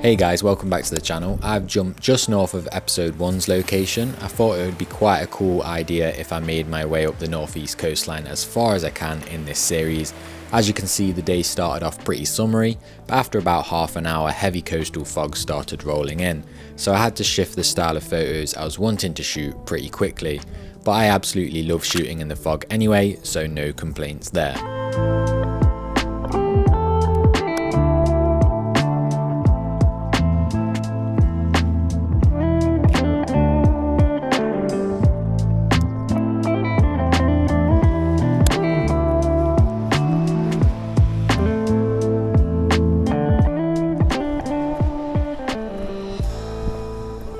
Hey guys, welcome back to the channel. I've jumped just north of episode 1's location. I thought it would be quite a cool idea if I made my way up the northeast coastline as far as I can in this series. As you can see, the day started off pretty summery, but after about half an hour, heavy coastal fog started rolling in. So I had to shift the style of photos I was wanting to shoot pretty quickly. But I absolutely love shooting in the fog anyway, so no complaints there.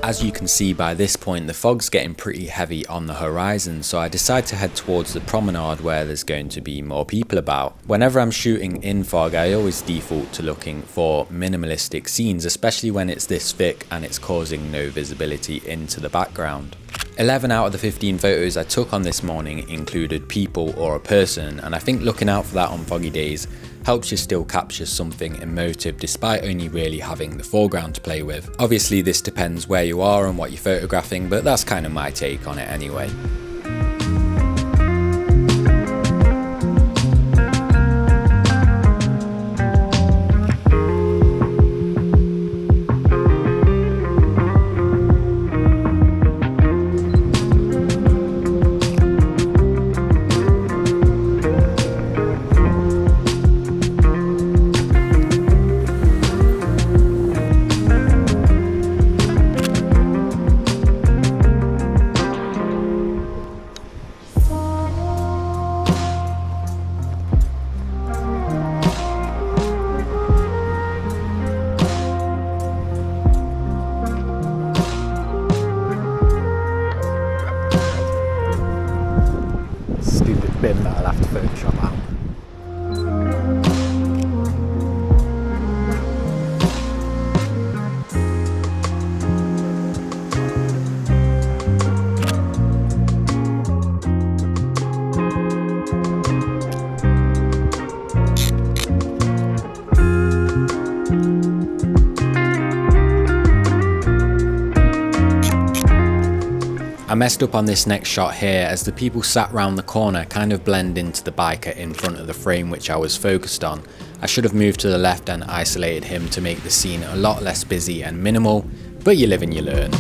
As you can see by this point, the fog's getting pretty heavy on the horizon, so I decide to head towards the promenade where there's going to be more people about. Whenever I'm shooting in fog, I always default to looking for minimalistic scenes, especially when it's this thick and it's causing no visibility into the background. 11 out of the 15 photos I took on this morning included people or a person, and I think looking out for that on foggy days helps you still capture something emotive despite only really having the foreground to play with. Obviously this depends where you are and what you're photographing, but that's kind of my take on it anyway. Bin that I'll have to Photoshop out. I messed up on this next shot here as the people sat round the corner kind of blend into the biker in front of the frame which I was focused on. I should have moved to the left and isolated him to make the scene a lot less busy and minimal, but you live and you learn.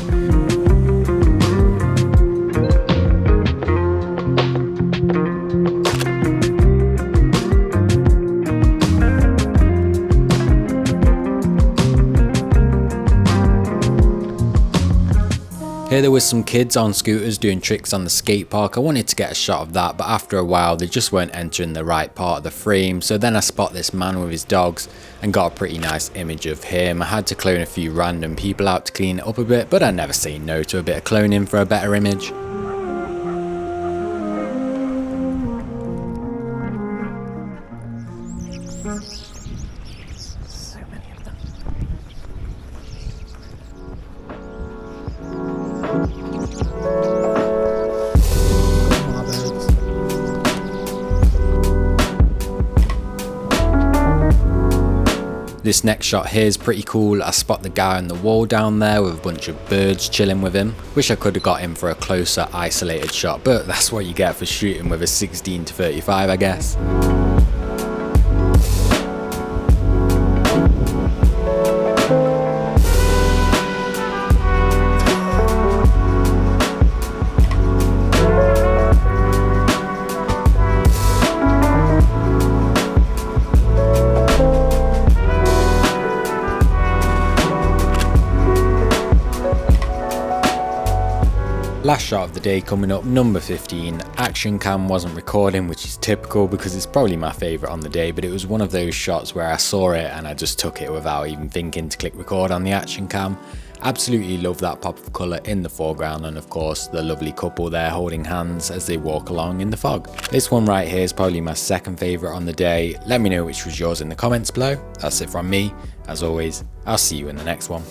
Here there was some kids on scooters doing tricks on the skate park. I wanted to get a shot of that, but after a while they just weren't entering the right part of the frame, so then I spot this man with his dogs and got a pretty nice image of him. I had to clone a few random people out to clean it up a bit, but I never say no to a bit of cloning for a better image. This next shot here is pretty cool. I spot the guy on the wall down there with a bunch of birds chilling with him. Wish I could have got him for a closer isolated shot, but that's what you get for shooting with a 16-35, I guess. Last shot of the day coming up, number 15. Action cam wasn't recording, which is typical because it's probably my favourite on the day, but it was one of those shots where I saw it and I just took it without even thinking to click record on the action cam. Absolutely love that pop of colour in the foreground, and of course the lovely couple there holding hands as they walk along in the fog. This one right here is probably my second favourite on the day. Let me know which was yours in the comments below. That's it from me. As always, I'll see you in the next one.